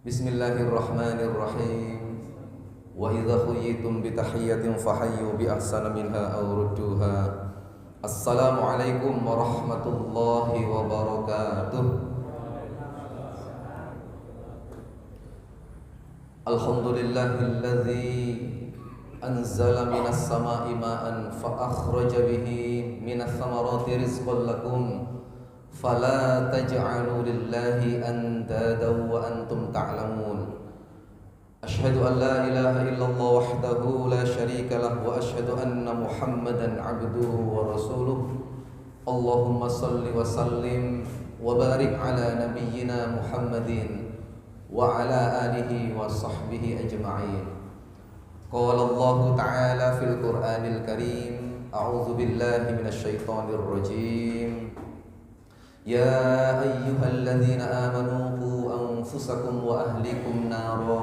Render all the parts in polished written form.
Bismillahirrahmanirrahim. Wa idza khuyyitum bi tahiyyatin fahayyu bi ahsana minha aw rudduha. Assalamualaikum warahmatullahi wabarakatuh. Alhamdulillahilladzi anzala minas sama'i ma'an fa akhraja bihi minas thamarati rizqan lakum fala taj'alu lillahi andadan wa antum ta'lamun. Asyhadu an la ilaha illallah wahdahu la syarika lah wa asyhadu anna Muhammadan 'abduhu wa rasuluh. Allahumma salli wa sallim wa barik ala nabiyyina Muhammadin wa ala alihi wa sahbihi ajma'in. Qala Allah ta'ala fil Qur'anil Karim, a'udzu billahi minasy syaithanir rajim. Ya ayyuhalladzina amanu qu anfusakum wa ahlikum nara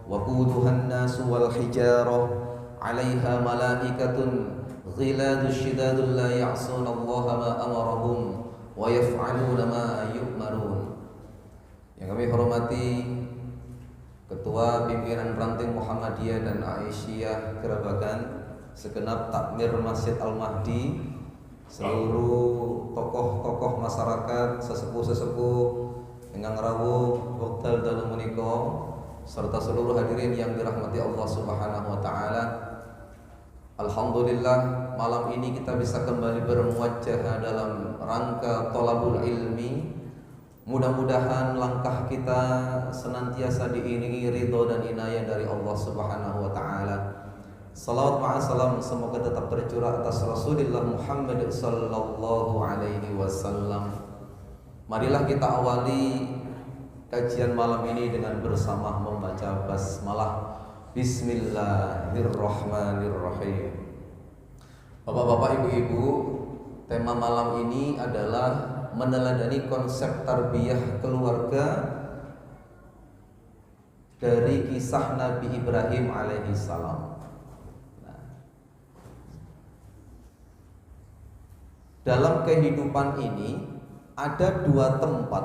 wa quduhan nasu wal hijarah 'alaiha malaikatun ghiladun shidadun la ya'suna Allaha ma amarahum wa yaf'aluna ma yu'marun. Yang kami hormati Ketua Pimpinan Ranting Muhammadiyah dan Aisyah Kerabakan, segenap takmir Masjid Al-Mahdi, seluruh tokoh-tokoh masyarakat, sesepuh-sesepuh ingkang rawuh wekdal dalu menika, serta seluruh hadirin yang dirahmati Allah Subhanahu wa taala. Alhamdulillah, malam ini kita bisa kembali bermuajah dalam rangka thalabul ilmi. Mudah-mudahan langkah kita senantiasa diiringi ridho dan inayah dari Allah Subhanahu wa taala. Salawat ma'asalam semoga tetap tercurah atas Rasulullah Muhammad sallallahu alaihi wasallam. Marilah kita awali kajian malam ini dengan bersama membaca basmalah. Bismillahirrahmanirrahim. Bapak-bapak, ibu-ibu, tema malam ini adalah meneladani konsep tarbiyah keluarga dari kisah Nabi Ibrahim alaihi salam. Dalam kehidupan ini ada dua tempat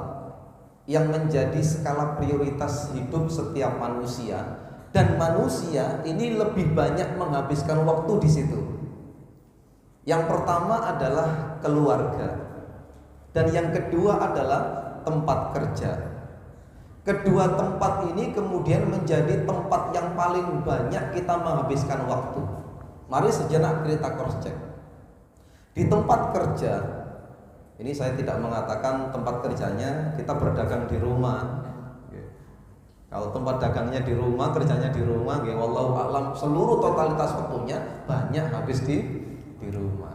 yang menjadi skala prioritas hidup setiap manusia, dan manusia ini lebih banyak menghabiskan waktu di situ. Yang pertama adalah keluarga, dan yang kedua adalah tempat kerja. Kedua tempat ini kemudian menjadi tempat yang paling banyak kita menghabiskan waktu. Mari sejenak kita cross check. Di tempat kerja, ini saya tidak mengatakan tempat kerjanya kita berdagang di rumah. Kalau tempat dagangnya di rumah, kerjanya di rumah, wallahu a'lam, seluruh totalitas waktunya banyak habis di rumah.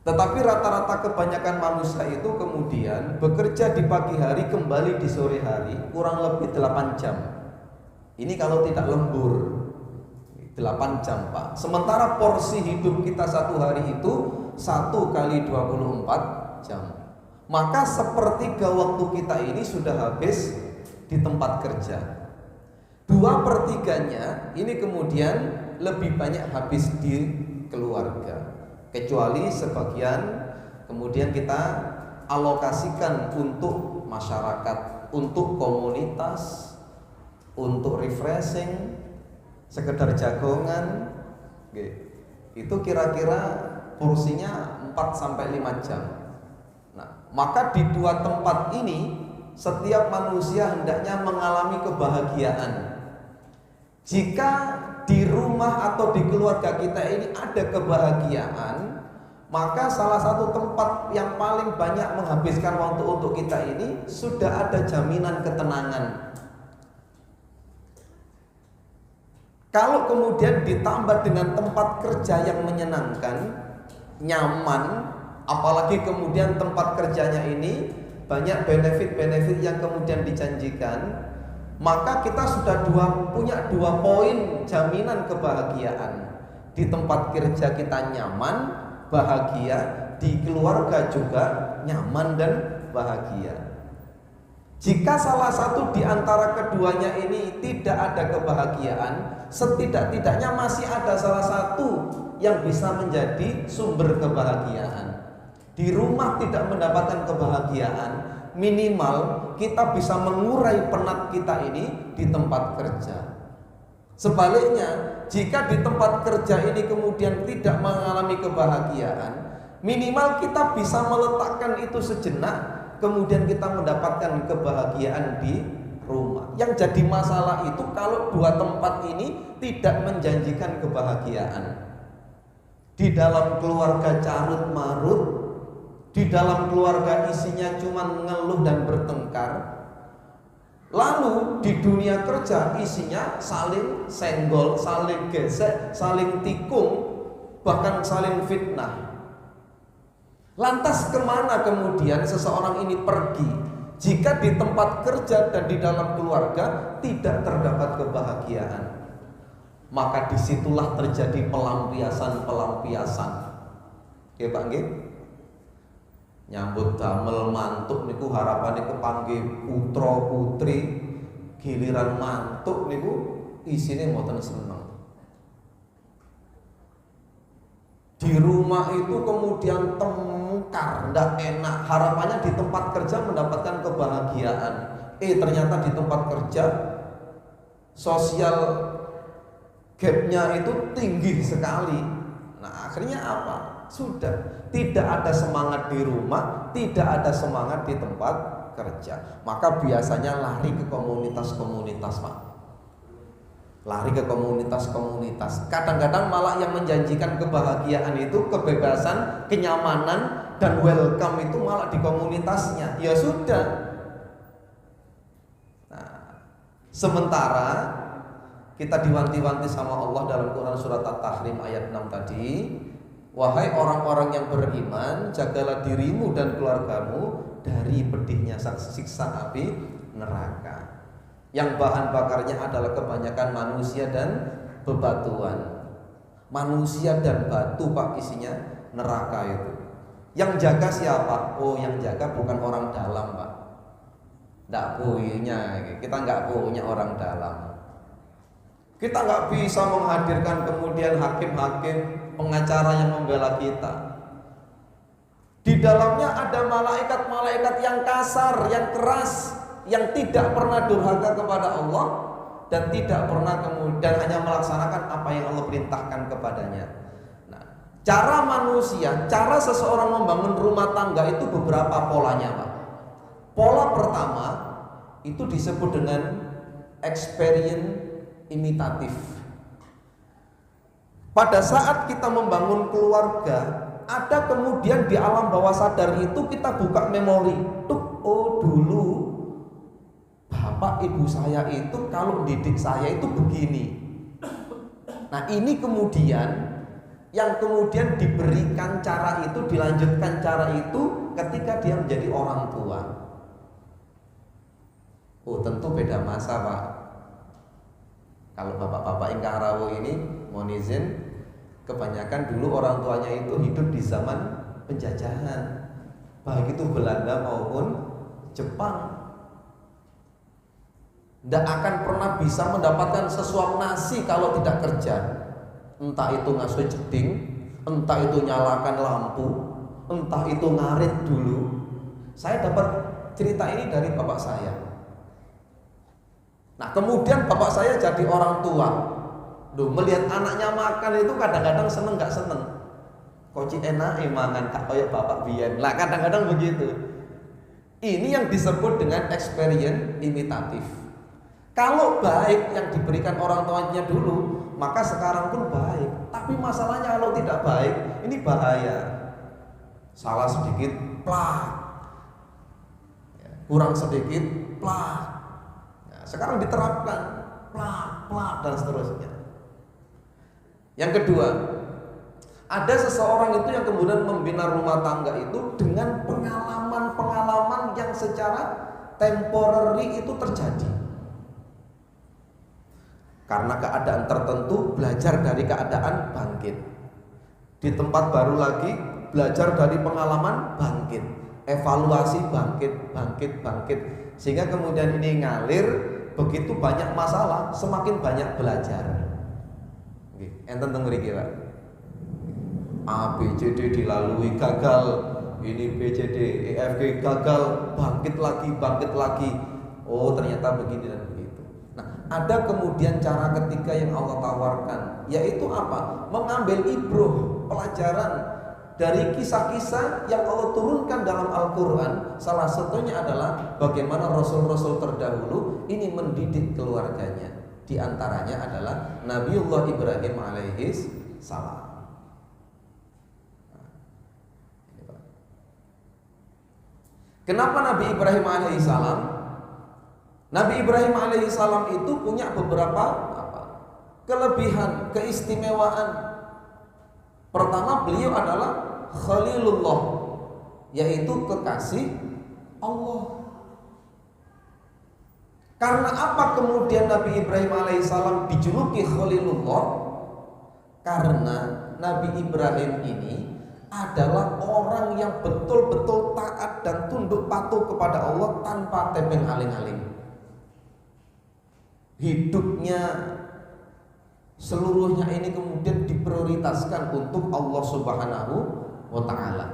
Tetapi rata-rata kebanyakan manusia itu kemudian bekerja di pagi hari, kembali di sore hari, kurang lebih 8 jam. Ini kalau tidak lembur 8 jam, Pak. Sementara porsi hidup kita satu hari itu 1 kali 24 jam. Maka sepertiga waktu kita ini sudah habis di tempat kerja. 2/3-nya ini kemudian lebih banyak habis di keluarga. Kecuali sebagian kemudian kita alokasikan untuk masyarakat, untuk komunitas, untuk refreshing, sekedar jagongan, itu kira-kira porsinya 4-5 jam. Nah, maka di dua tempat ini setiap manusia hendaknya mengalami kebahagiaan. Jika di rumah atau di keluarga kita ini ada kebahagiaan, maka salah satu tempat yang paling banyak menghabiskan waktu untuk kita ini sudah ada jaminan ketenangan. Kalau kemudian ditambah dengan tempat kerja yang menyenangkan, nyaman, apalagi kemudian tempat kerjanya ini banyak benefit-benefit yang kemudian dijanjikan, maka kita sudah punya 2 poin jaminan kebahagiaan. Di tempat kerja kita nyaman, bahagia, di keluarga juga nyaman dan bahagia. Jika salah satu di antara keduanya ini tidak ada kebahagiaan, setidak-tidaknya masih ada salah satu yang bisa menjadi sumber kebahagiaan. Di rumah tidak mendapatkan kebahagiaan, minimal kita bisa mengurai penat kita ini di tempat kerja. Sebaliknya, jika di tempat kerja ini kemudian tidak mengalami kebahagiaan, minimal kita bisa meletakkan itu sejenak, kemudian kita mendapatkan kebahagiaan di rumah. Yang jadi masalah itu kalau dua tempat ini tidak menjanjikan kebahagiaan. Di dalam keluarga carut marut, di dalam keluarga isinya cuma ngeluh dan bertengkar. Lalu di dunia kerja isinya saling senggol, saling gesek, saling tikung, bahkan saling fitnah. Lantas kemana kemudian seseorang ini pergi jika di tempat kerja dan di dalam keluarga tidak terdapat kebahagiaan? Maka disitulah terjadi pelampiasan-pelampiasan. Oke Pak nggih? Nyambut damel mantuk niku harapane kepanggih putra putri, giliran mantuk niku isine mboten seneng. Di rumah itu kemudian tengkar, ndak enak. Harapannya di tempat kerja mendapatkan kebahagiaan. Ternyata di tempat kerja sosial gapnya itu tinggi sekali. Nah akhirnya apa? Sudah tidak ada semangat di rumah, tidak ada semangat di tempat kerja. Maka biasanya lari ke komunitas-komunitas Pak. Lari ke komunitas-komunitas. Kadang-kadang malah yang menjanjikan kebahagiaan itu kebebasan, kenyamanan, dan welcome itu malah di komunitasnya. Ya sudah. Nah, sementara kita diwanti-wanti sama Allah dalam Quran surat At-Tahrim ayat 6 tadi, wahai orang-orang yang beriman, jagalah dirimu dan keluargamu dari pedihnya siksa api neraka, yang bahan bakarnya adalah kebanyakan manusia dan bebatuan. Manusia dan batu Pak isinya neraka itu. Yang jaga siapa? Oh yang jaga bukan orang dalam Pak. Nggak punya, kita nggak punya orang dalam. Kita nggak bisa menghadirkan kemudian hakim-hakim, pengacara yang membela kita. Di dalamnya ada malaikat-malaikat yang kasar, yang keras, yang tidak pernah durhaka kepada Allah dan tidak pernah kemudian hanya melaksanakan apa yang Allah perintahkan kepadanya. Nah, cara manusia, cara seseorang membangun rumah tangga itu beberapa polanya, Pak. Pola pertama itu disebut dengan experience imitatif. Pada saat kita membangun keluarga, ada kemudian di alam bawah sadar itu kita buka memori. Oh dulu bapak ibu saya itu kalau didik saya itu begini. Nah ini kemudian yang kemudian diberikan cara itu, dilanjutkan cara itu ketika dia menjadi orang tua. Oh tentu beda masa Pak. Kalau bapak-bapak ingkang rawuh ini mohon izin, kebanyakan dulu orang tuanya itu hidup di zaman penjajahan, baik itu Belanda maupun Jepang. Tidak akan pernah bisa mendapatkan sesuap nasi kalau tidak kerja. Entah itu ngasuh jeding, entah itu nyalakan lampu, entah itu ngarit dulu. Saya dapat cerita ini dari bapak saya. Nah kemudian bapak saya jadi orang tua. Duh, melihat anaknya makan itu kadang-kadang seneng gak seneng. Koci enak mangan tak kayak bapak biyen. Lah kadang-kadang begitu. Ini yang disebut dengan experience imitatif. Kalau baik yang diberikan orang tuanya dulu, maka sekarang pun baik. Tapi masalahnya kalau tidak baik, ini bahaya. Salah sedikit, plak. Kurang sedikit, plak. Sekarang diterapkan plak dan seterusnya. Yang kedua, ada seseorang itu yang kemudian membina rumah tangga itu dengan pengalaman-pengalaman yang secara temporary itu terjadi. Karena keadaan tertentu belajar dari keadaan bangkit. Di tempat baru lagi belajar dari pengalaman bangkit. Evaluasi bangkit. Sehingga kemudian ini ngalir. Begitu banyak masalah, semakin banyak belajar. Enten teng mriki, Pak. A, B, C, D dilalui, gagal, ini B C D E F G gagal, bangkit lagi. Oh ternyata begini dan begitu. Nah ada kemudian cara ketiga yang Allah tawarkan, yaitu apa? Mengambil ibroh, pelajaran dari kisah-kisah yang Allah turunkan dalam Al-Quran. Salah satunya adalah bagaimana Rasul-Rasul terdahulu ini mendidik keluarganya. Di antaranya adalah Nabiullah Ibrahim alaihis salam. Kenapa Nabi Ibrahim alaihi salam? Nabi Ibrahim alaihi salam itu punya beberapa kelebihan, keistimewaan. Pertama, beliau adalah Khalilullah, yaitu kekasih Allah. Karena apa kemudian Nabi Ibrahim alaihissalam dijuluki Khalilullah? Karena Nabi Ibrahim ini adalah orang yang betul-betul taat dan tunduk patuh kepada Allah tanpa tebeng aling-aling. Hidupnya seluruhnya ini kemudian diprioritaskan untuk Allah Subhanahu wa ta'ala.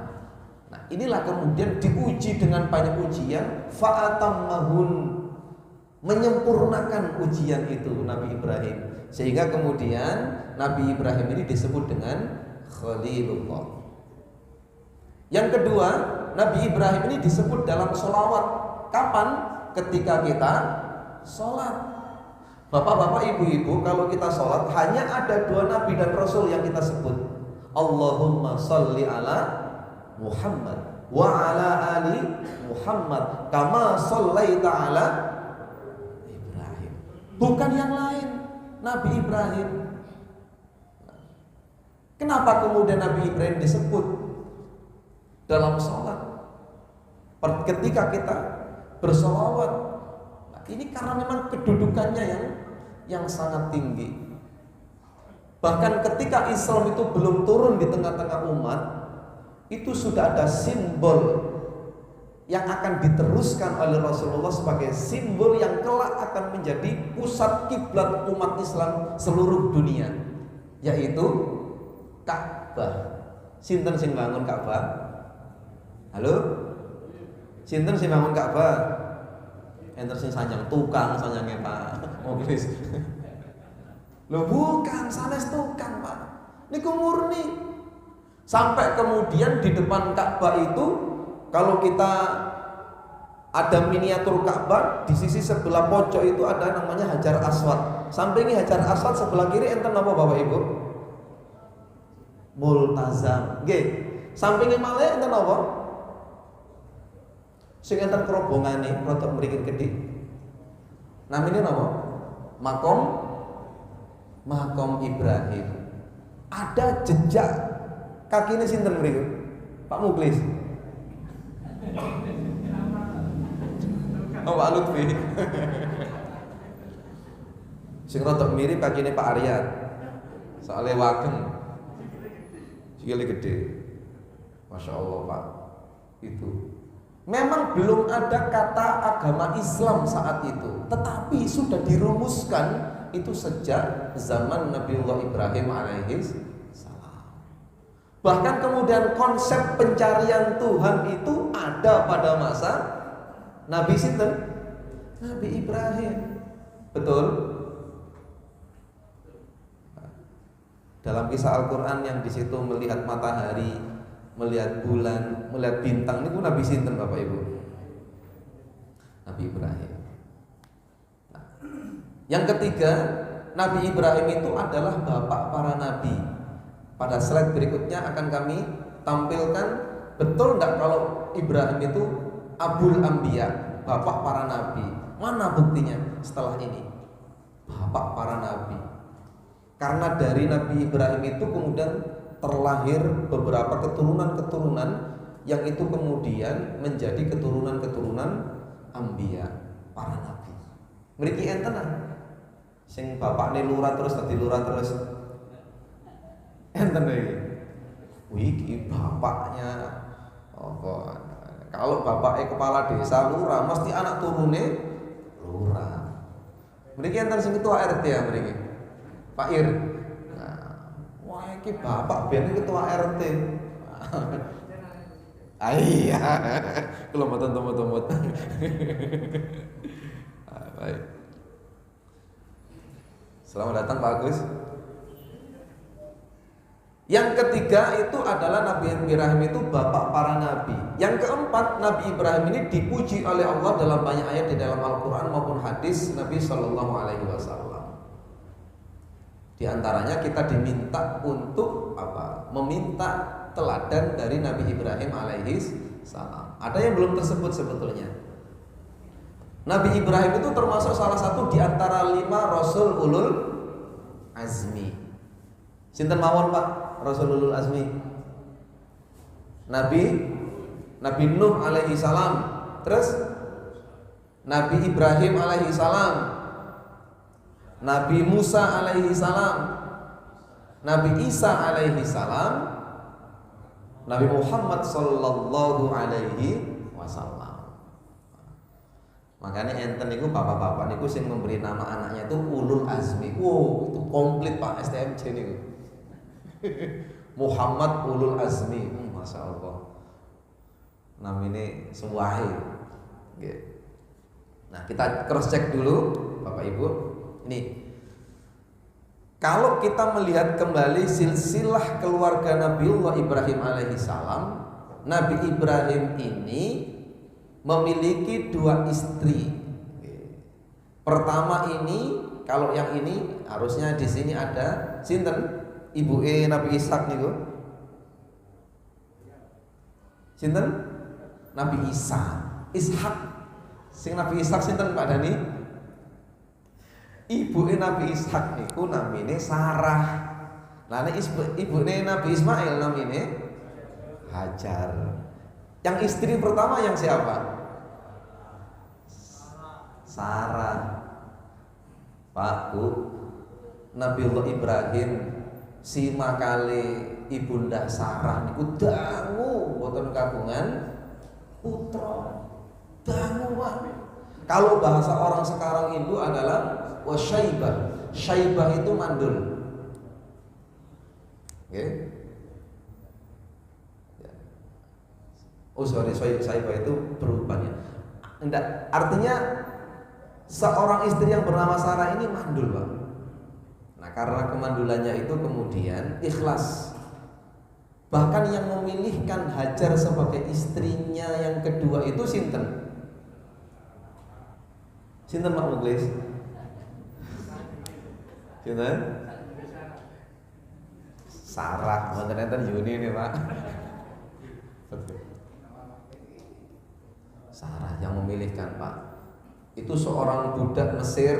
Nah inilah kemudian diuji dengan banyak ujian, fa'atammahun, menyempurnakan ujian itu Nabi Ibrahim, sehingga kemudian Nabi Ibrahim ini disebut dengan Khalilullah. Yang kedua, Nabi Ibrahim ini disebut dalam sholawat. Kapan? Ketika kita sholat. Bapak-bapak, ibu-ibu, kalau kita sholat hanya ada dua nabi dan rasul yang kita sebut. Allahumma sholli ala Muhammad wa ala ali Muhammad kama shollaita ala Ibrahim. Bukan yang lain, Nabi Ibrahim. Kenapa kemudian Nabi Ibrahim disebut dalam sholat? Ketika kita bersolawat, ini karena memang kedudukannya yang sangat tinggi. Bahkan ketika Islam itu belum turun di tengah-tengah umat, itu sudah ada simbol yang akan diteruskan oleh Rasulullah sebagai simbol yang kelak akan menjadi pusat kiblat umat Islam seluruh dunia, yaitu Ka'bah. Sinten sing bangun Ka'bah? Halo? Sinten sing bangun Ka'bah? Enter sing sanjang tukang sanjangnya Pak Muklis. Loh bukan, sanes tukang Pak. Niku murni. Sampai kemudian di depan Ka'bah itu, kalau kita ada miniatur Ka'bah, di sisi sebelah pojok itu ada namanya Hajar Aswad. Sampingi Hajar Aswad, sebelah kiri enten apa Bapak Ibu? Multazam. Nggih. Sampingi malih enten apa? Sing enten kerobongane rodok mriki gedhe. Namine napa? Makom Ibrahim. Ada jejak kakine sinten mriki? Pak Muklis. Oh, Pak Lutfi. Sing rodok mirip kakine Pak Aryat. Soale wageng. Sikile gede. Masya Allah Pak. Itu memang belum ada kata agama Islam saat itu, tetapi sudah dirumuskan itu sejak zaman Nabiullah Ibrahim alaihis salam. Bahkan kemudian konsep pencarian Tuhan itu ada pada masa Nabi sinten? Nabi Ibrahim. Betul? Dalam kisah Al-Quran yang di situ melihat matahari, melihat bulan, melihat bintang, ini pun Nabi sinten Bapak Ibu? Nabi Ibrahim. Nah, yang ketiga, Nabi Ibrahim itu adalah bapak para nabi. Pada slide berikutnya akan kami tampilkan, betul enggak kalau Ibrahim itu Abul Anbiya, bapak para nabi. Mana buktinya setelah ini? Bapak para nabi. Karena dari Nabi Ibrahim itu kemudian terlahir beberapa keturunan-keturunan yang itu kemudian menjadi keturunan-keturunan Anbiya, para nabi. Mriki enten sing bapakne lurah terus dadi lurah terus. Enten iki. Iki bapaknya apa? Kalau bapaknya kepala desa lurah, mesti anak turune lurah. Mriki enten sing ketua RT ya mriki. Pak Ir. Wah, iki bapak biyen ketua RT. Iya, kalau mau temut-temut. Baik. Selamat datang Pak Agus. Yang ketiga itu adalah Nabi Ibrahim itu bapak para nabi. Yang keempat, Nabi Ibrahim ini dipuji oleh Allah dalam banyak ayat di dalam Al-Quran maupun hadis Nabi Shallallahu Alaihi Wasallam. Di antaranya kita diminta untuk apa? Meminta teladan dari Nabi Ibrahim alaihi salam. Ada yang belum tersebut sebetulnya. Nabi Ibrahim itu termasuk salah satu di antara 5 Rasul Ulul Azmi. Sinten mawon Pak Rasul Ulul Azmi? Nabi Nuh alaihi salam. Terus Nabi Ibrahim alaihi salam, Nabi Musa alaihi salam, Nabi Isa alaihi salam, Nabi Muhammad sallallahu alaihi wasallam. Makanya enten niku bapak-bapak niku sing memberi nama anaknya itu Ulul Azmi. Wow, itu komplit Pak STMJ niku. Muhammad Ulul Azmi. Masya Allah. Namanya sewahi. Nah, kita cross check dulu Bapak Ibu. Ini kalau kita melihat kembali silsilah keluarga Nabiullah Ibrahim alaihi salam, Nabi Ibrahim ini memiliki 2 istri. Pertama ini, kalau yang ini harusnya di sini ada sinten? Ibu Nabi Ishak niku. Sinten? Nabi Isa. Ishak. Sing Nabi Ishak sinten Pak Dani? Ibu Nabi Ishak niku namine Sarah. Lah nek ibu Nabi Ismail namine Hajar. Yang istri pertama yang siapa? Sarah. Pak Bu, Nabiullah Ibrahim sima kali ibunda Sarah niku dangu boten kagungan putra. Dangu Pak. Kalau bahasa orang sekarang itu adalah wasyaibah. Syaibah itu mandul. Oke. Oh sorry, syaibah itu perubahannya. Enggak, artinya seorang istri yang bernama Sarah ini mandul Pak. Nah karena kemandulannya itu kemudian ikhlas. Bahkan yang memilihkan Hajar sebagai istrinya yang kedua itu sinten? Sinten Pak Muglis? Sinten? Sarah, wonten Yuni nih Pak. Sarah yang memilihkan Pak. Itu seorang budak Mesir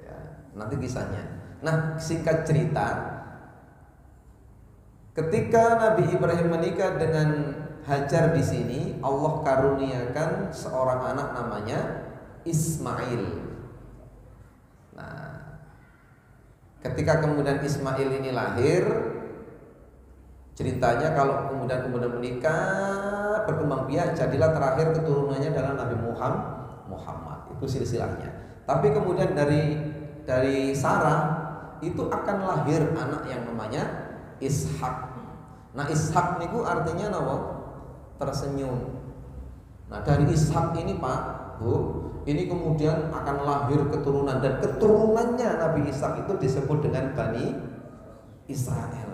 ya, nanti kisahnya. Nah singkat cerita, ketika Nabi Ibrahim menikah dengan Hajar di sini, Allah karuniakan seorang anak namanya Ismail. Nah ketika kemudian Ismail ini lahir, ceritanya kalau kemudian menikah berkembang biak, jadilah terakhir keturunannya adalah Nabi Muhammad. Itu silsilahnya. Tapi kemudian dari Sarah itu akan lahir anak yang namanya Ishak. Nah Ishak niku artinya apa? Tersenyum. Nah dari Ishak ini Pak Bu, ini kemudian akan lahir keturunan, dan keturunannya Nabi Ishak itu disebut dengan Bani Israel.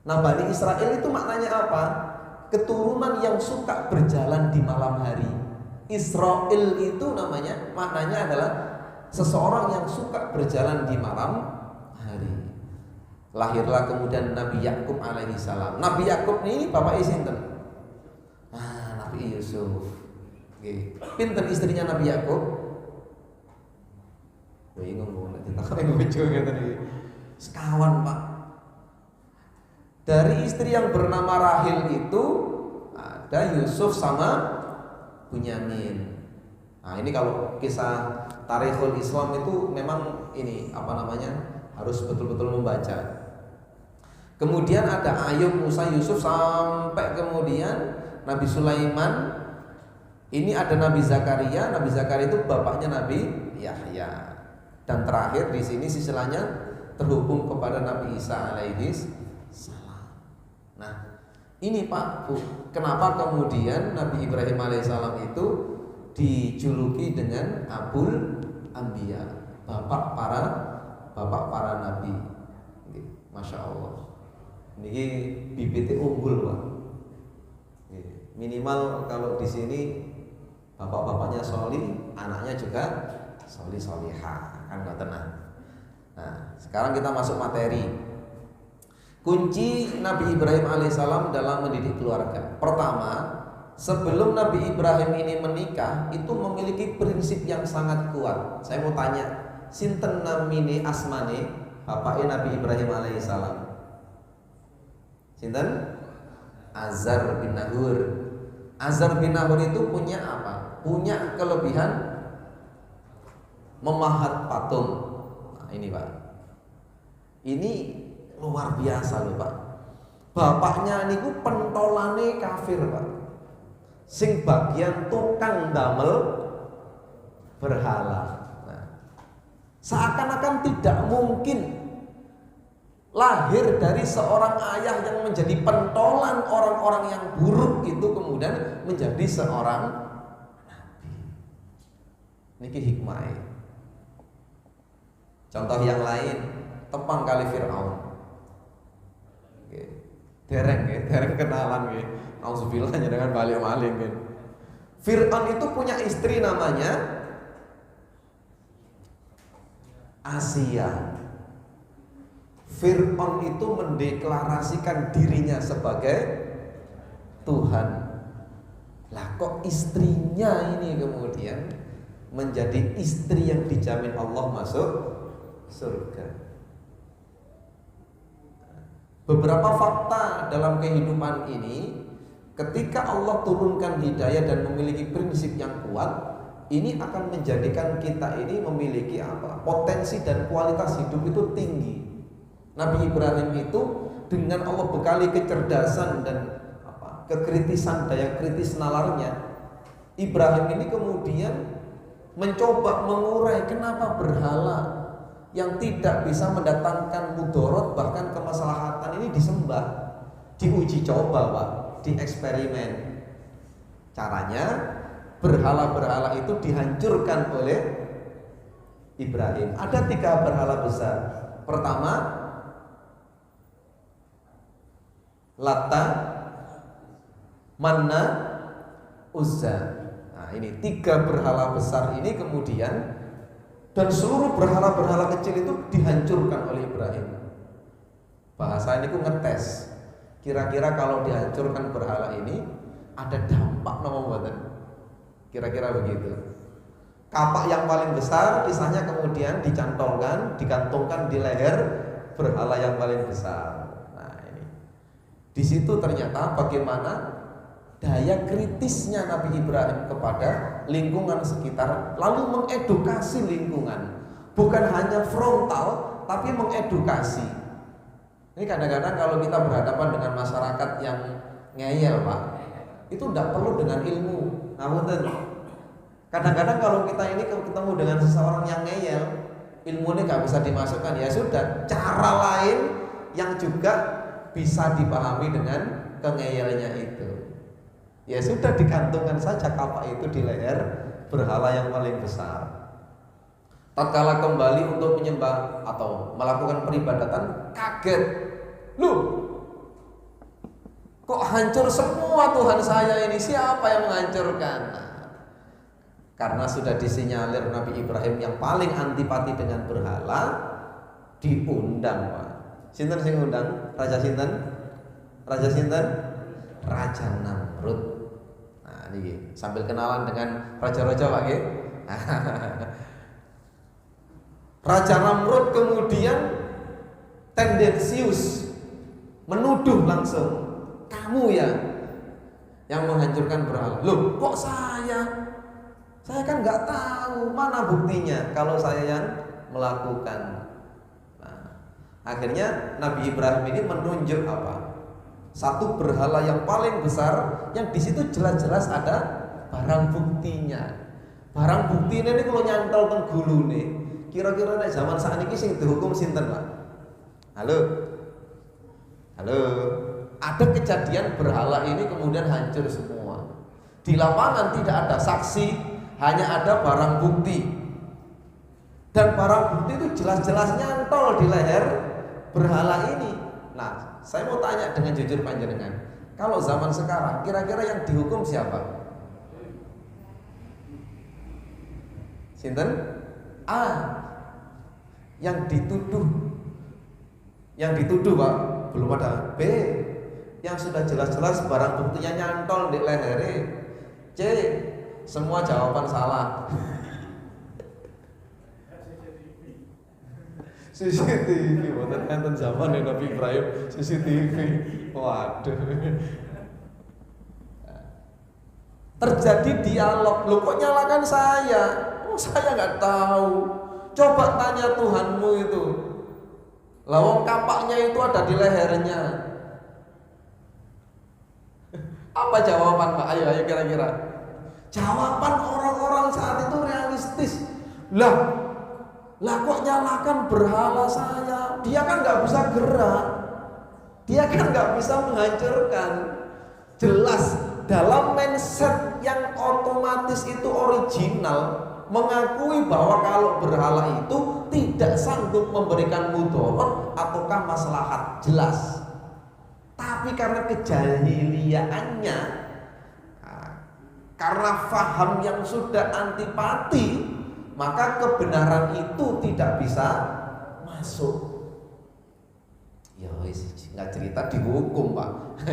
Nah Bani Israel itu maknanya apa? Keturunan yang suka berjalan di malam hari. Israel itu maknanya adalah seseorang yang suka berjalan di malam hari. Lahirlah kemudian Nabi Yakub alaihi salam. Nabi Yakub ini bapak sinten? Nabi Yusuf. Pinten istrinya Nabi Yakub? Bingung banget ditakoni bojo ngeten iki. Sekawan Pak. Dari istri yang bernama Rahil itu ada Yusuf sama Bunyamin. Nah ini kalau kisah Tarikhul Islam itu memang ini harus betul-betul membaca. Kemudian ada Ayub, Musa, Yusuf, sampai kemudian Nabi Sulaiman. Ini ada Nabi Zakaria. Nabi Zakaria itu bapaknya Nabi Yahya. Dan terakhir di sini silsilahnya terhubung kepada Nabi Isa alaihi salam. Nah, Ini Pak, Bu, kenapa kemudian Nabi Ibrahim alaihissalam itu dijuluki dengan Abul Anbiya, bapak para nabi. Masya Allah. Ini bibitnya unggul Pak. Minimal kalau di sini bapak-bapaknya sholih, anaknya juga sholih sholihah, kan nggak tenang. Nah, sekarang kita masuk materi. Kunci Nabi Ibrahim alaihissalam dalam mendidik keluarga. Pertama, sebelum Nabi Ibrahim ini menikah, itu memiliki prinsip yang sangat kuat. Saya mau tanya, sinten namine asmane bapaknya Nabi Ibrahim alaihissalam? Sinten? Azar bin Nahur. Azar bin Nahur itu punya apa? Punya kelebihan memahat patung. Nah, ini Pak. Ini luar biasa loh Pak. Bapaknya niku pentolane kafir Pak. Sing bagian tukang damel berhala. Nah, seakan-akan tidak mungkin lahir dari seorang ayah yang menjadi pentolan orang-orang yang buruk itu kemudian menjadi seorang nabi. Niki hikmah. Contoh yang lain, tepang kali Fir'aun. Dereng kenalan nggih. Auzubillah dengan balik maling nggih. Fir'aun itu punya istri namanya Asia. Fir'aun itu mendeklarasikan dirinya sebagai Tuhan. Lah kok istrinya ini kemudian menjadi istri yang dijamin Allah masuk surga. Beberapa fakta dalam kehidupan ini, ketika Allah turunkan hidayah dan memiliki prinsip yang kuat, ini akan menjadikan kita ini memiliki apa? Potensi dan kualitas hidup itu tinggi. Nabi Ibrahim itu dengan Allah bekali kecerdasan dan kekritisan, daya kritis nalarnya, Ibrahim ini kemudian mencoba mengurai kenapa berhala yang tidak bisa mendatangkan mudorot bahkan kemaslahatan ini disembah, diuji coba Pak, dieksperimen. Caranya berhala-berhala itu dihancurkan oleh Ibrahim. Ada 3 berhala besar. Pertama, Lata, Manna, Uzza. Nah ini 3 berhala besar ini kemudian, dan seluruh berhala-berhala kecil itu dihancurkan oleh Ibrahim. Bahasa ini ku ngetes. Kira-kira kalau dihancurkan berhala ini ada dampak nama buatan. Kira-kira begitu. Kapak yang paling besar kisahnya kemudian digantungkan di leher berhala yang paling besar. Nah ini. Di situ ternyata bagaimana daya kritisnya Nabi Ibrahim kepada lingkungan sekitar, lalu mengedukasi lingkungan, bukan hanya frontal tapi mengedukasi. Ini kadang-kadang kalau kita berhadapan dengan masyarakat yang ngeyel Pak, itu tidak perlu dengan ilmu. Ngapunten. Kadang-kadang kalau kita ini ketemu dengan seseorang yang ngeyel, ilmunya nggak bisa dimasukkan, ya sudah, cara lain yang juga bisa dipahami dengan kengeyelnya itu. Ya sudah, digantungkan saja kapak itu di leher berhala yang paling besar. Tatkala kembali untuk menyembah atau melakukan peribadatan, kaget. Loh, kok hancur semua Tuhan saya ini? Siapa yang menghancurkan? Karena sudah disinyalir Nabi Ibrahim yang paling antipati dengan berhala, diundang Pak. Sinten sing undang? Raja sinten? Raja sinten? Raja Namrud. Ini sambil kenalan dengan raja-raja Pak nggih. Raja Namrud kemudian tendensius menuduh langsung, kamu ya yang menghancurkan berhala. Loh, kok saya? Saya kan nggak tahu, mana buktinya kalau saya yang melakukan. Nah, akhirnya Nabi Ibrahim ini menunjuk apa? Satu berhala yang paling besar, yang di situ jelas-jelas ada barang buktinya. Barang bukti ini kalau nyantol teng gulune, kira-kira nek zaman saat ini sing dihukum sinten Pak? Halo, Halo, ada kejadian berhala ini kemudian hancur semua. Di lapangan tidak ada saksi, hanya ada barang bukti. Dan barang bukti itu jelas-jelas nyantol di leher berhala ini. Nah, saya mau tanya dengan jujur panjenengan, kalau zaman sekarang kira-kira yang dihukum siapa? Sinten? A. Yang dituduh Pak, belum ada. B. Yang sudah jelas-jelas barang buktinya nyantol di lehernya. C. Semua jawaban salah. CCTV, buatan enten zaman ya Nabi Ibrahim CCTV. Waduh. Terjadi dialog, loh kok nyalakan saya? Oh saya nggak tahu. Coba tanya Tuhanmu itu. Lawang kapaknya itu ada di lehernya. Apa jawaban Pak? Ayo kira-kira. Jawaban orang-orang saat itu realistis. Lah kok nyalakan berhala saya? Dia kan nggak bisa gerak, dia kan nggak bisa menghancurkan. Jelas dalam mindset yang otomatis itu original, mengakui bahwa kalau berhala itu tidak sanggup memberikan mudarat ataukah maslahat, jelas. Tapi karena kejahiliaannya, karena faham yang sudah antipati, maka kebenaran itu tidak bisa masuk. Ya wis, nggak cerita dihukum Pak.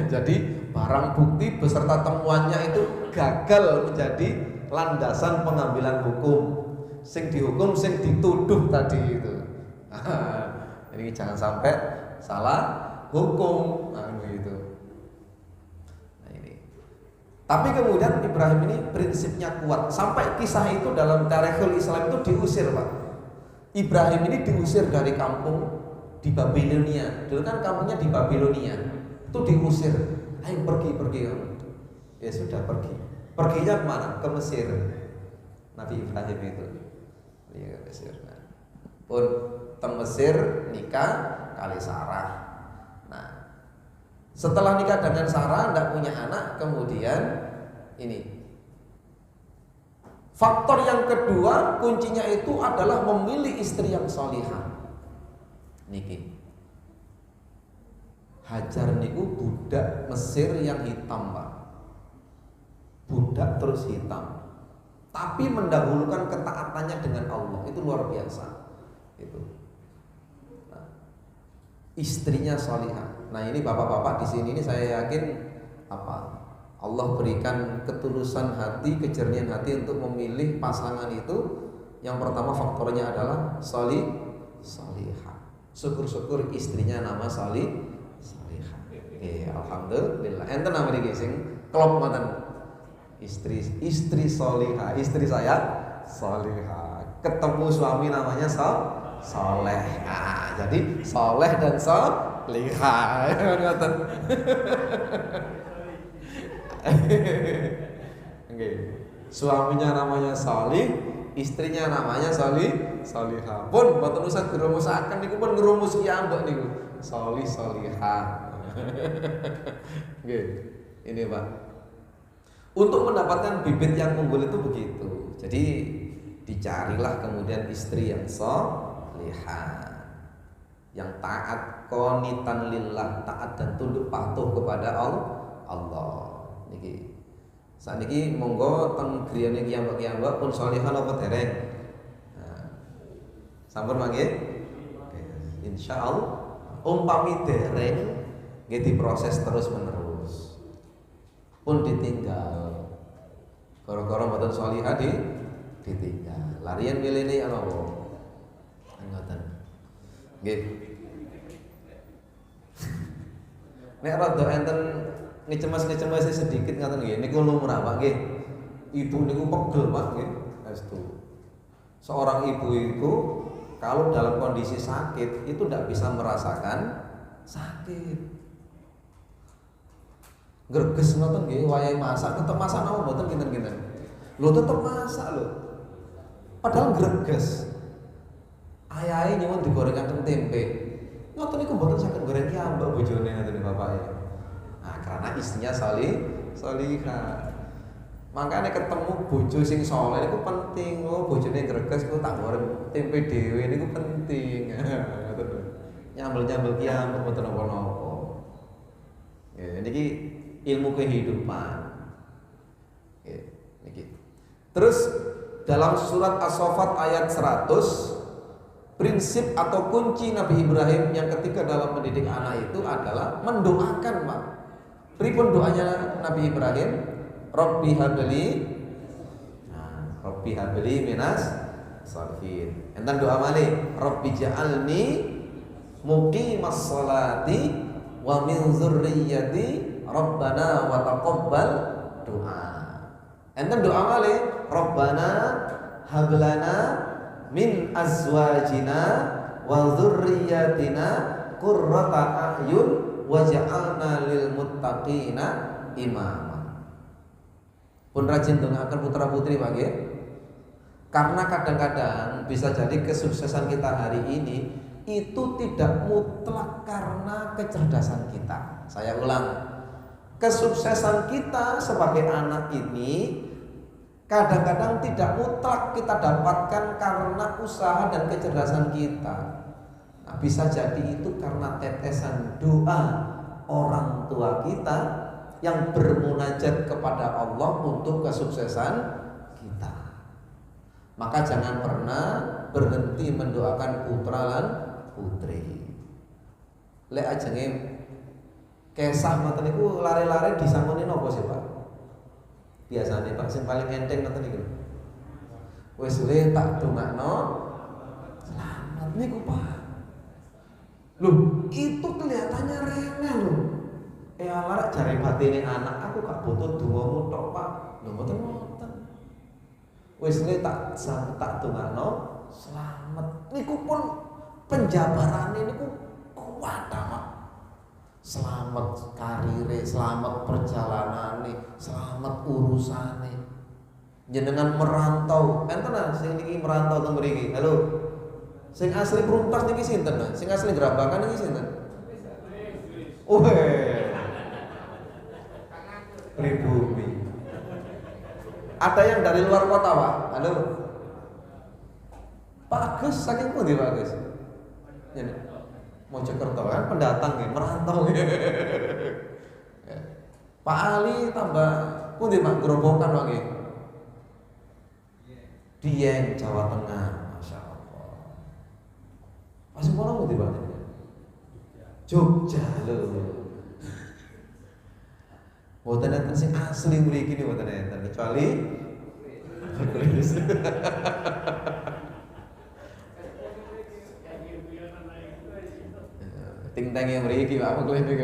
Jadi barang bukti beserta temuannya itu gagal menjadi landasan pengambilan hukum. Sing dihukum, sing dituduh tadi itu. Ini jangan sampai salah hukum. Gitu. Tapi kemudian Ibrahim ini prinsipnya kuat. Sampai kisah itu dalam tarikhul Islam itu diusir Pak. Ibrahim ini diusir dari kampung di Babilonia. Dulu kan kampungnya di Babilonia. Itu diusir. Ayo pergi kamu. Ya sudah pergi. Perginya kemana? Ke Mesir. Nabi Ibrahim itu. Iya ke Mesir. Pun ke Mesir nikah kali Sarah. Setelah nikah dengan Sarah, tidak punya anak, kemudian ini faktor yang kedua, kuncinya itu adalah memilih istri yang salihah. Niki Hajar niku budak Mesir yang hitam Pak, budak terus hitam, tapi mendahulukan ketaatannya dengan Allah, itu luar biasa. Itu istrinya salihah. Nah ini bapak-bapak di sini ini saya yakin Allah berikan ketulusan hati, kejernihan hati untuk memilih pasangan itu. Yang pertama faktornya adalah salihah. Syukur-syukur istrinya nama salihah. Alhamdulillah. Enten nama niki sing klop ngoten. Istri salihah, istri saya salihah. Ketemu suami namanya soleh. Nah, jadi soleh dan solihah. Okay. Suaminya namanya Salih, istrinya namanya Salihah. Pun mboten usah dirumusaken niku pun ngrumus ki ambek niku. Salihah. Nggih. Ini Pak. Untuk mendapatkan bibit yang unggul itu begitu. Jadi dicarilah kemudian istri yang salihah, yang taat, qanitan lillah, taat dan tunduk patuh kepada Allah. Niki saniki monggo teng griyane kiyambak-kiyambak pun salihah napa dereng? Sampun mangke? Insyaallah umpami dereng nggih diproses terus-menerus. Pun ditinggal. Gara-gara mboten salihah ditinggal. Larian milene ana apa? Ngoten. Nggih. Nek rada enten ngecemas-ngecemas sedikit ngaten nggih niku lumrah Pak nggih. Ibu niku pegel Pak nggih. Astu. Seorang ibu itu kalau dalam kondisi sakit itu tidak bisa merasakan sakit. Greges ngoten nggih wayahe masak tetep masak napa mboten kinten-kinten. Lho tetep masak lho. Padahal greges. Ayahe nyuwun digorengaken tempe. Ngoten niku mboten saged goreng kiambak bojone ngoten bapake. Nah, karena istrinya salihah. Makanya ketemu bojo sing saleh niku penting. Oh, bojone greges ku tak goreng tempe dhewe niku penting. Nyambel-nyambel kiambak mboten napa-napa. Ya, niki ilmu kehidupan. Ya, niki. Terus dalam surat As-Saffat ayat 100, prinsip atau kunci Nabi Ibrahim yang ketiga dalam mendidik anak itu adalah mendoakan, Pak. Pripun doanya Nabi Ibrahim? Rabbi habli, Rabbi habli minas sholihin. Enten doa malih, Rabbi ja'alni muqimas sholati wa min dzurriyyati Rabbana wa taqabbal doa. Enten doa malih, Rabbana hablana min azwajina wa dzurriyyatina qurrata a'yun waj'alna lil muttaqina imama. Pun rajin dongaken putra-putri Pak nggih. Karena kadang-kadang bisa jadi kesuksesan kita hari ini itu tidak mutlak karena kecerdasan kita. Saya ulang. Kesuksesan kita sebagai anak ini kadang-kadang tidak mutlak kita dapatkan karena usaha dan kecerdasan kita. Nah, bisa jadi itu karena tetesan doa orang tua kita yang bermunajat kepada Allah untuk kesuksesan kita. Maka jangan pernah berhenti mendoakan putra lan putri. Lek ajenge kesah ngoten niku lare-lare disangoni napa sih, Pak? Biasanya Pak sing paling enteng ngoten niku. Wis le tak dongakno selamat niku, Pak. Loh, itu kelihatannya remeh loh. Alah jare batine anak aku gak butuh dongamu tok, Pak. Lho mboten ngoten. Wis le tak dongakno selamat. Niku pun penjabarane niku kuat, Pak. Selamat karire, selamat perjalanane, selamat urusane. Jenengan merantau, enten sing niki merantau teng mriki. Halo. Sing asli Pruntas niki sinten? Sing asli Grabakan niki sinten? Pribumi. Ada yang dari luar kota, Pak? Halo. Pak Agus saking pundi Pak Agus? Mojokerto kan pendatang ya, merantau ya. Pak Ali tambah pundi Pak Gerobokan Pak nggih. Dieng Jawa Tengah, Masya Allah. Masih mana pundi Pak? Jogja lho. Mboten enten sing asli mriki niku mboten enten kecuali ting-tengnya mriki Pak mengklinik.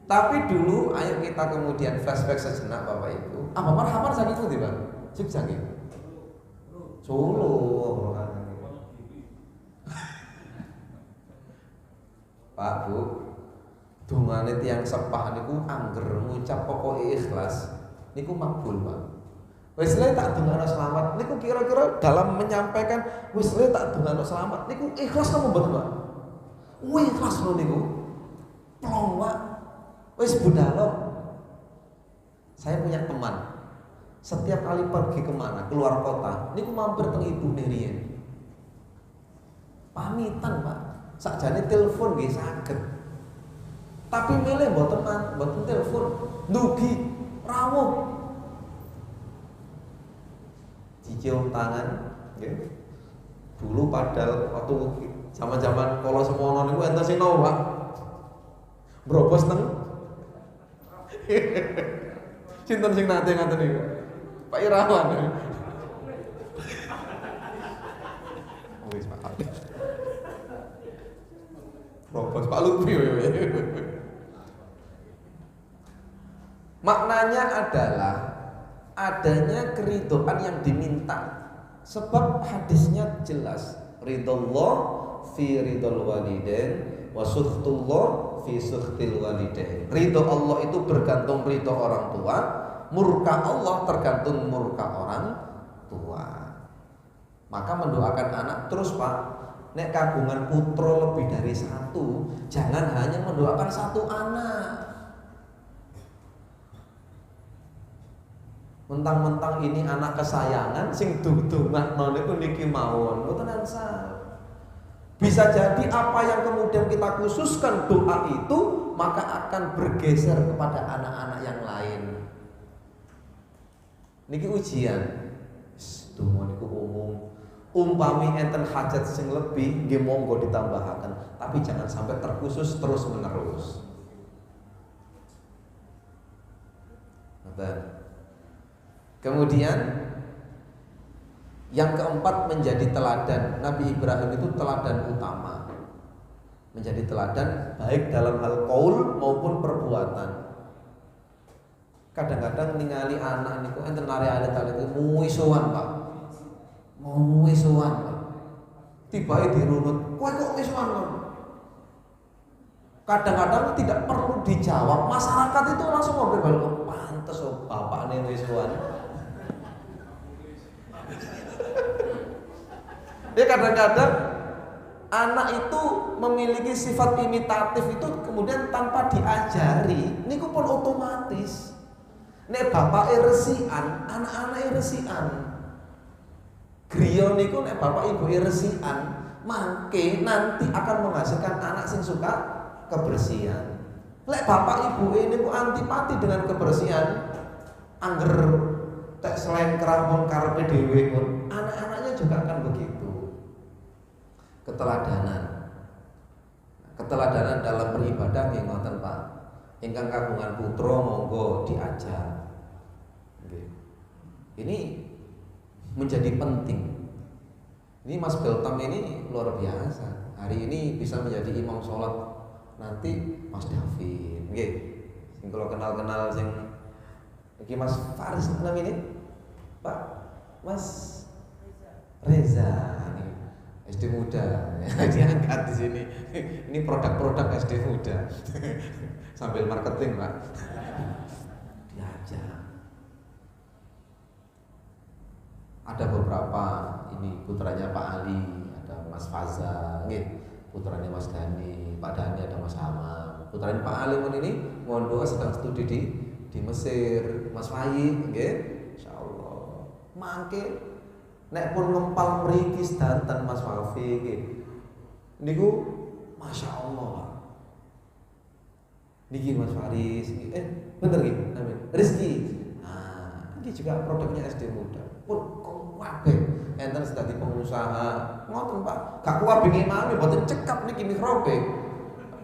Tapi dulu ayo kita kemudian flashback sejenak Bapak Ibu. Apa marhaban saking pundi Pak? Jogja nggih. Solo. Pak Bu, dongane tiyang sepah niku angger ngucap pokoke ikhlas niku makbul Pak. Wis le tak dongano selamat niku kira-kira dalam menyampaikan wis le tak dongano selamat niku ikhlas napa mboten Pak? Ikhlas lho niku. Plong Pak. Wis budalo. Saya punya teman. Setiap kali pergi kemana, keluar kota, niku mampir teng ibu riyen. Pamitan Pak. Sakjane telepon nggih saged. Tapi milih mboten telepon, ndugi, rawuh. Dicium tangan, nggih. Dulu padahal waktu zaman-zaman kala semono niku enten sing Pak. Brobos teng. Sinten sing nate ngaten niku? Pak Irawan. Wis Pak. Brobos Pak Lutfi. Maknanya adalah adanya keridhaan yang diminta. Sebab hadisnya jelas, ridallah fi ridal walidain wa sukhtullah fi sukhtil walidain. Ridho Allah itu bergantung ridho orang tua, murka Allah tergantung murka orang tua. Maka mendoakan anak terus Pak, nek kagungan putra lebih dari satu, jangan hanya mendoakan satu anak. Mentang-mentang ini anak kesayangan, sing dungakno niku niki mawon, mboten ansal. Bisa jadi apa yang kemudian kita khususkan doa itu, maka akan bergeser kepada anak-anak yang lain. Niki ujian. Donga niku umum. Umpami enten hajat sing lebih, nggih monggo ditambahaken, tapi jangan sampai terkhusus terus menerus. Kemudian yang keempat menjadi teladan. Nabi Ibrahim itu teladan utama, menjadi teladan baik dalam hal qaul maupun perbuatan. Kadang-kadang ningali anak niku enten are-are tali muisuan Pak. Muisuan Pak. Tibae dirunut, kowe kok muisuan kok? Kadang-kadang tidak perlu dijawab, masyarakat itu langsung ngobrol balik, pantes oh bapakne muisuan. Ya kadang-kadang anak itu memiliki sifat imitatif itu kemudian tanpa diajari, niku pun otomatis. Nek bapak resikan, anak-anak resikan. Griya niku nek bapak ibu resikan, mangke nanti akan menghasilkan anak sing suka kebersihan. Lek bapak ibu niku antipati dengan kebersihan, angger tek selengkrah mun karepe dhewe pun, anak-anaknya juga akan begitu. Keteladanan dalam beribadah nggih ngoten Pak. Ingkang kagungan putra monggo diajar. Ini menjadi penting. Ini Mas Beltam ini luar biasa. Hari ini bisa menjadi imam sholat, nanti Mas David. Nggih. Sing kula kenal-kenal sing iki Mas Faris namanya Pak Mas Reza. SD muda, diangkat di sini. Ini produk-produk SD muda. Sambil marketing, Pak. Diajak. Ada beberapa ini putranya Pak Ali, ada Mas Faza, putranya Mas Dani, Pak Dani ada Mas Hamam. Putranya Pak Ali ini mondok sedang studi di Mesir, Mas Fayi, insyaallah. Mangke nek pun ngempal mriki sedanten Mas Wafi niku Masya Allah Pak. Niki Mas Faris bener nggih amin Rizki ini juga produknya SD muda pun kabeh enten dadi pengusaha ngoten Pak gak kuwabe ngimami mboten cekap niki mikrobe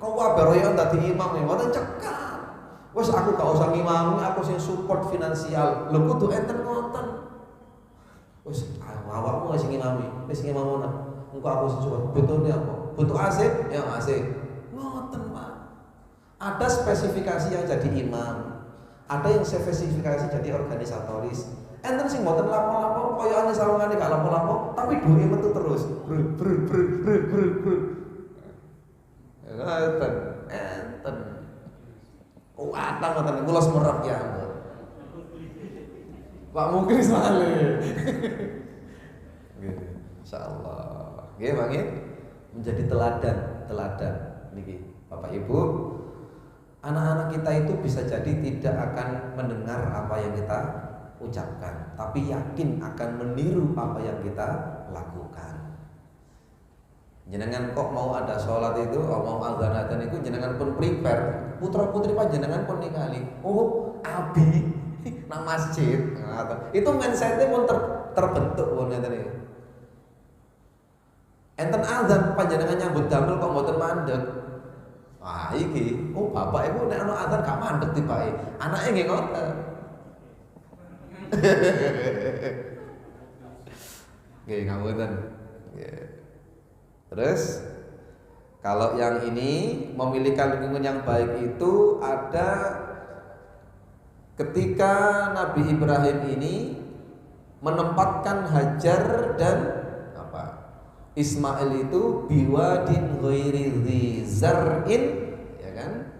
kuwabe royon dadi imam mboten cekap wis aku gak usah ngimami aku sing support finansial lho kudu enten ngoten wis awakmu sing ngimami, wis ngimamona. Engko aku sing suka butuhne apa? Butuh AC? Ya AC. Ngoten, Pak. Ada spesifikasi yang jadi imam. Ada yang spesifikasi jadi organisatoris. Enten sing mboten lapo-lapo koyo ane sawangane gak lapo-lapo, tapi duwe metu terus. Brr. Enten. Kuatan ngoten kula semerap ya. Pak mungkin soalnya insyaallah nggih Pak nggih menjadi teladan niki Bapak Ibu anak-anak kita itu bisa jadi tidak akan mendengar apa yang kita ucapkan tapi yakin akan meniru apa yang kita lakukan. Jenengan kok mau ada sholat itu mau azan itu jenengan pun prepare putra putri panjenengan pun ningali abi nang masjid, itu mindsetnya pun terbentuk pun ngeten iki. Enten azan panjenengan nyambut damel kok mboten mandeg. Wah iki, bapak ibu nek ana azan gak mandeg tibake. Anake nggih ngoten. Nggih ngapunten. Terus kalau yang ini memiliki lingkungan yang baik itu ada ketika Nabi Ibrahim ini menempatkan Hajar dan Ismail itu biwadin ghairi dzar'in, ya kan?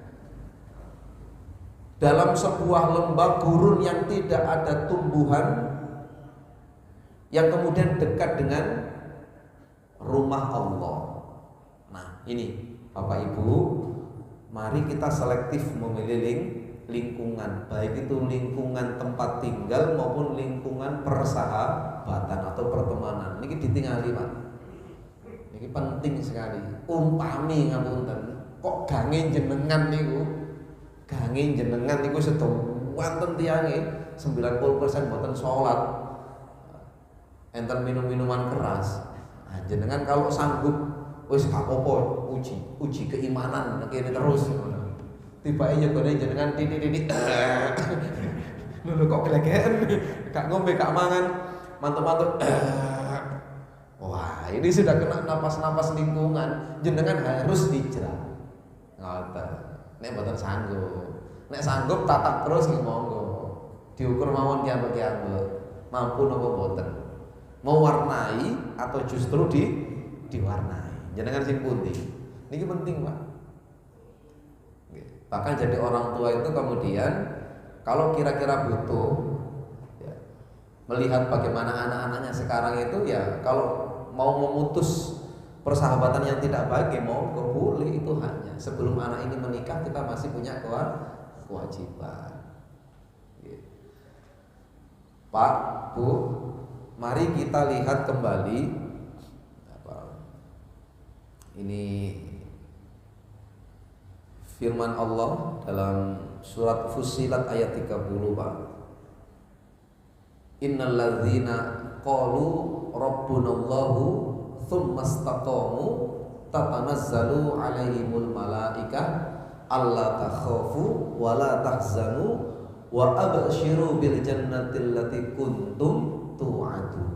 Dalam sebuah lembah gurun yang tidak ada tumbuhan yang kemudian dekat dengan rumah Allah. Nah, ini Bapak Ibu, mari kita selektif memilih lingkungan, baik itu lingkungan tempat tinggal maupun lingkungan persahabatan atau pertemanan. Ini ditingali, Pak. Ini penting sekali. Umpami ngapunten, kok gange jenengan niku sedawanten tiyange 90% boten salat. Enten minum-minuman keras. Nah, jenengan kalau sanggup wis gak apa-apa, uji keimanan kene terus. Tibake jebone jenengan titik-titik. Lho kok glegeken, gak ngombe, gak mangan, mantep-mantep. Wah, ini sudah kena napas-napas lingkungan. Jenengan harus hijrah. Ngoten. Nek mboten sanggup. Nek sanggup tatap terus ki monggo. Diukur mawon kiambek-kiambek. Mampu napa mboten? Mewarnai atau justru diwarnai. Jenengan sing pundi? Niki penting, Pak. Bahkan jadi orang tua itu kemudian kalau kira-kira butuh ya, melihat bagaimana anak-anaknya sekarang itu, ya kalau mau memutus persahabatan yang tidak baik ya monggo, boleh. Itu hanya sebelum anak ini menikah kita masih punya kewajiban. Pak, Bu, mari kita lihat kembali ini firman Allah dalam surat Fussilat ayat 30, Pak. Innal ladzina qalu rabbunallahu tsumma istaqamu tatanazzalu alaihimul malaikah alla takhafu wa la tahzanu wa abshiru bil jannati allati kuntum tu'adun.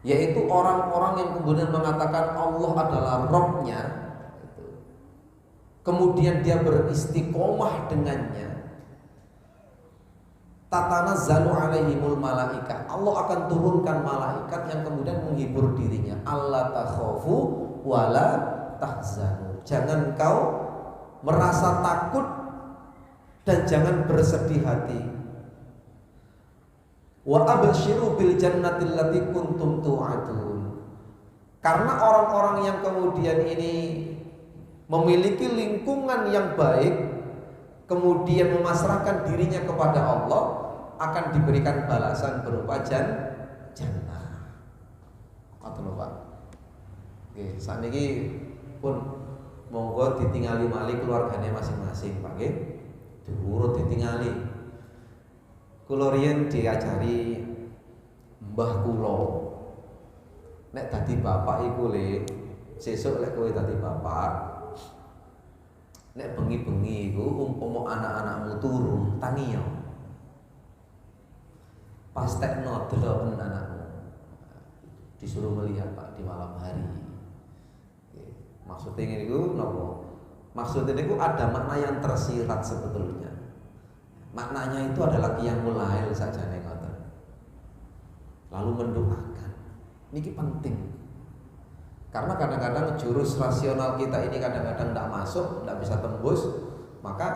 Yaitu orang-orang yang kemudian mengatakan Allah adalah Rabb-nya, kemudian dia beristiqomah dengannya. Tatanazzalu alaihimul malaika, Allah akan turunkan malaikat yang kemudian menghibur dirinya. Allah takhafu wala tahzanu, jangan kau merasa takut dan jangan bersedih hati. Wa abshiru bil jannati allati kuntum tu'adun. Karena orang-orang yang kemudian ini memiliki lingkungan yang baik, kemudian memasrahkan dirinya kepada Allah, akan diberikan balasan berupa jannah. Ngoten Pak. Nggih, sakniki pun monggo ditingali malih keluargane masing-masing, Pak nggih. Diurut ditingali. Kula riyen diajari mbah kula, nek dadi bapak iku le, sesuk lek kowe dadi bapak, nek bengi-bengi iku umpama anak-anakmu turu, tangiyo. Pastekno deloken anakmu. Disuruh melihat Pak di malam hari. Maksudnya ini niku napa? Maksudnya niku ada makna yang tersirat sebetulnya. Maknanya itu adalah qiyamul lail saja ngoten. Lalu mendoakan. Niki penting. Karena kadang-kadang jurus rasional kita ini kadang-kadang tidak masuk, tidak bisa tembus, maka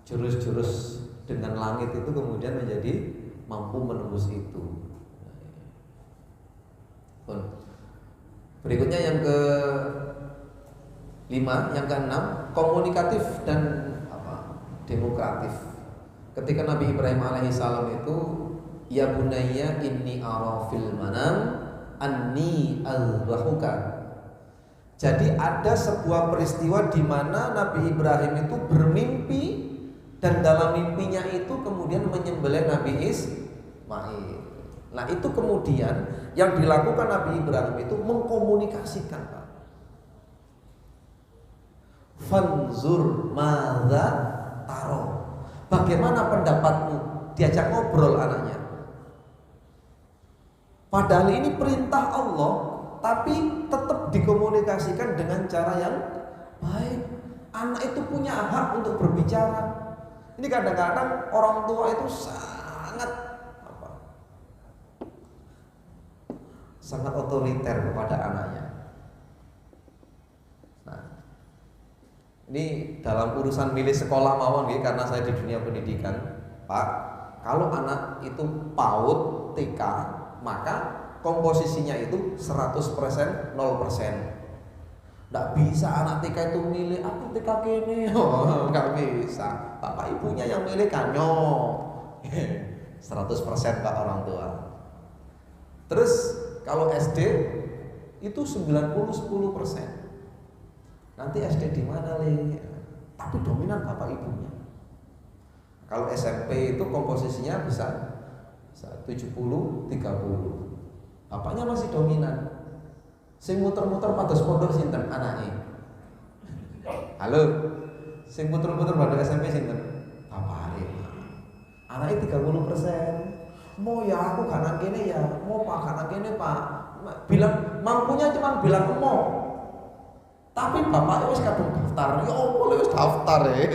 jurus-jurus dengan langit itu kemudian menjadi mampu menembus itu. Berikutnya yang ke-5, yang ke-6, komunikatif dan demokratif. Ketika Nabi Ibrahim alaihissalam itu, ya bunayya inni ara fil manam anni azbahuka. Jadi ada sebuah peristiwa di mana Nabi Ibrahim itu bermimpi, dan dalam mimpinya itu kemudian menyembelih Nabi Ismail. Nah itu kemudian yang dilakukan Nabi Ibrahim itu mengkomunikasikan, Pak. Fanzur madza taro. Bagaimana pendapatmu? Diajak ngobrol anaknya. Padahal ini perintah Allah, tapi tetap dikomunikasikan dengan cara yang baik. Anak itu punya hak untuk berbicara. Ini kadang-kadang orang tua itu sangat otoriter kepada anaknya. Nah, ini dalam urusan milih sekolah mawon nggih, karena saya di dunia pendidikan, Pak. Kalau anak itu PAUD, TK, maka komposisinya itu 100% 0%. Nggak bisa anak TK itu milih aku TK kene. Nggak bisa. Bapak ibunya yang milih kanyo. 100% Pak orang tua. Terus kalau SD itu 90-10%. Nanti SD di mana Le? Tapi dominan bapak ibunya. Kalau SMP itu komposisinya bisa 70-30. Bapaknya masih dominan. Sing muter-muter pados pondok sinten anake? Halo. Sing muter-muter pada SMP sinten? Bapake. Anake 30%. Mau ya aku kanan kene ya, mau Pak kanan kene Pak. Bilang mampunya cuma bilang mau. Tapi bapaknya wis kadung daftar. Ya opo wis daftar ya.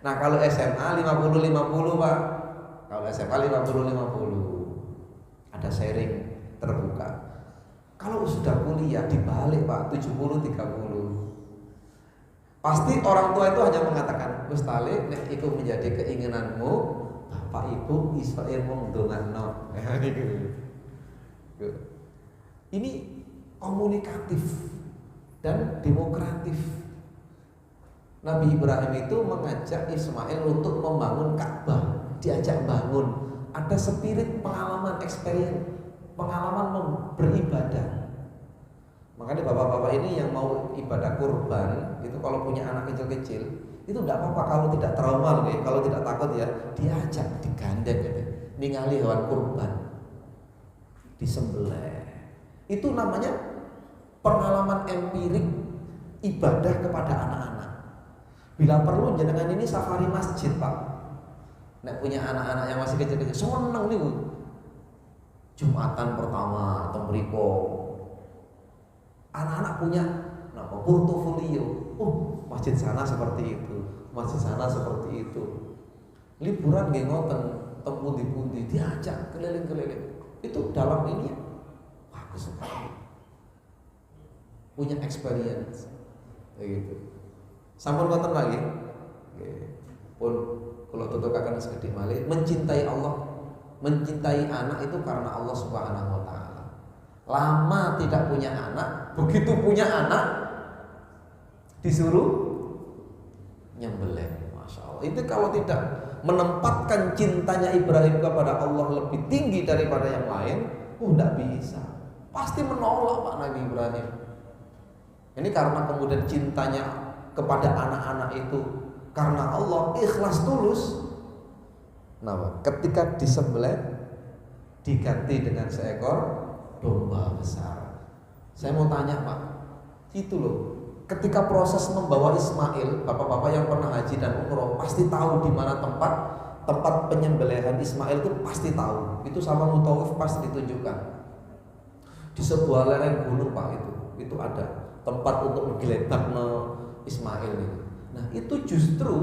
Nah, kalau SMA 50-50 Pak. Kalau SMA 50-50. Ada sharing terbuka. Kalau sudah kuliah dibalik Pak, 70-30. Pasti orang tua itu hanya mengatakan, "Wis tali nek iku menjadi keinginanmu, Bapak Ibu iso mung ndongakno." Ini komunikatif dan demokratif. Nabi Ibrahim itu mengajak Ismail untuk membangun Ka'bah, diajak bangun. Ada spirit pengalaman, experience, pengalaman beribadah. Makanya bapak-bapak ini yang mau ibadah kurban itu kalau punya anak kecil-kecil itu tidak apa-apa kalau tidak trauma, kalau tidak takut ya diajak, digandeng gitu. Ningali hewan kurban, disembelih. Itu namanya pengalaman empirik ibadah kepada anak-anak. Bila perlu jenengan ini safari masjid Pak. Nek punya anak-anak yang masih kecil-kecil, seneng nih Jumatan pertama atau mriko. Anak-anak punya portofolio. Oh, masjid sana seperti itu, masjid sana seperti itu. Liburan nggih ngoten, teng pundi-pundi diajak keliling-keliling. Itu dalam ini bagus sekali. Punya experience begitu. Sampun wonten lagi. Nggih. Pun kula tutukaken segede malih, mencintai Allah, mencintai anak itu karena Allah Subhanahu wa taala. Lama tidak punya anak, begitu punya anak disuruh nyembelih. Masya Allah. Itu kalau tidak menempatkan cintanya Ibrahim kepada Allah lebih tinggi daripada yang lain, tidak bisa. Pasti menolak Pak Nabi Ibrahim. Ini karena kemudian cintanya kepada anak-anak itu karena Allah, ikhlas tulus. Nah, ketika disembelih diganti dengan seekor domba besar. Saya mau tanya Pak, itu loh, ketika proses membawa Ismail, bapak-bapak yang pernah haji dan umroh pasti tahu di mana tempat penyembelihan Ismail itu pasti tahu. Itu sama mutawif pasti ditunjukkan. Di sebuah lereng gunung Pak, itu ada tempat untuk menggeletakno Ismail itu. Nah, itu justru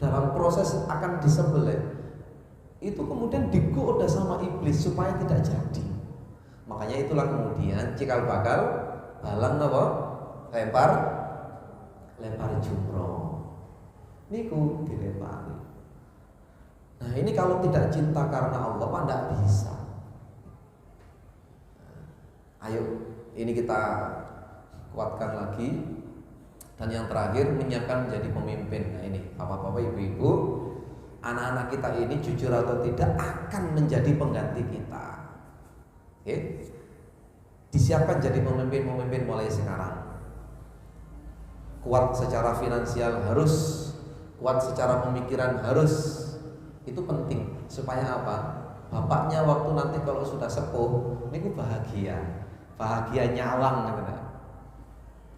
dalam proses akan disembelih itu kemudian digoda sama iblis supaya tidak jadi. Makanya itulah kemudian cikal bakal balang napa? Lempar jumroh. Niku dilempari. Nah, ini kalau tidak cinta karena Allah Pak tidak bisa. Ayo, ini kita kuatkan lagi. Dan yang terakhir, menyiapkan menjadi pemimpin. Nah ini, bapak-bapak, ibu-ibu, anak-anak kita ini jujur atau tidak akan menjadi pengganti kita. Oke? Disiapkan jadi pemimpin-pemimpin mulai sekarang. Kuat secara finansial harus, kuat secara pemikiran harus. Itu penting. Supaya apa? Bapaknya waktu nanti kalau sudah sepuh, ini bahagia. Bahagia nyawang gitu.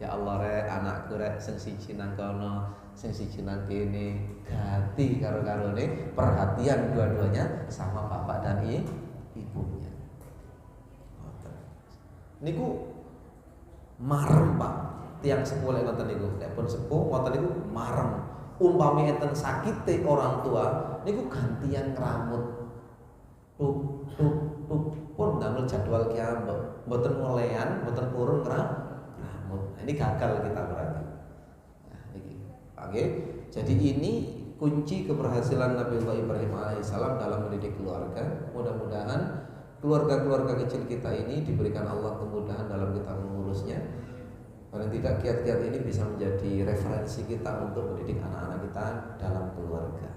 Ya Allah rek, anakku rek sing siji nang kono, sing siji nang kene, ganti karo-karone, perhatian dua-duanya sama bapak dan ibunya. Niku marem Pak, tiang sepuh lek ngoten niku, nek pun sepuh ngoten niku marem. Umpami enten sakite orang tua, niku gantian ngramut. Tuk pun damel jadwal kiamat, mboten ngolehan, mboten purun ngramut. Nah, ini gagal kita berarti. Nah, ini. Oke. Jadi ini kunci keberhasilan Nabi Ibrahim alaihissalam dalam mendidik keluarga. Mudah-mudahan keluarga-keluarga kecil kita ini diberikan Allah kemudahan dalam kita mengurusnya. Paling tidak kiat-kiat ini bisa menjadi referensi kita untuk mendidik anak-anak kita dalam keluarga.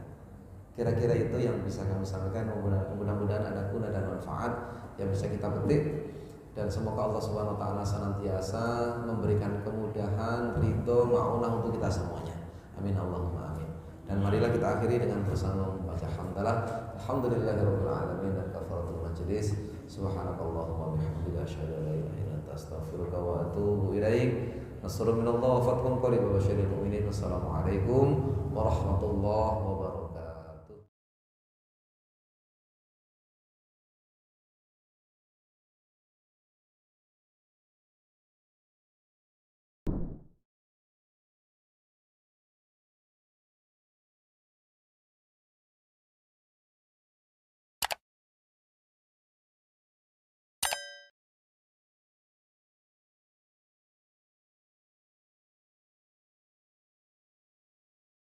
Kira-kira itu yang bisa kami sampaikan. Mudah-mudahan ada guna dan manfaat yang bisa kita petik. Dan semoga Allah Subhanahu wa taala senantiasa memberikan kemudahan, ridho, ma'unah untuk kita semuanya. Amin Allahumma amin. Dan marilah kita akhiri dengan bersama membaca hamdalah. Alhamdulillahirabbil alamin dan kafaratul majlis. Subhanakallahumma wa bihamdika asyhadu an la ilaha illa anta astaghfiruka wa atubu ilaik. Nasrun minallah wa fathun qarib wa basyiril mu'minin. Wassalamualaikum warahmatullahi wabarakatuh.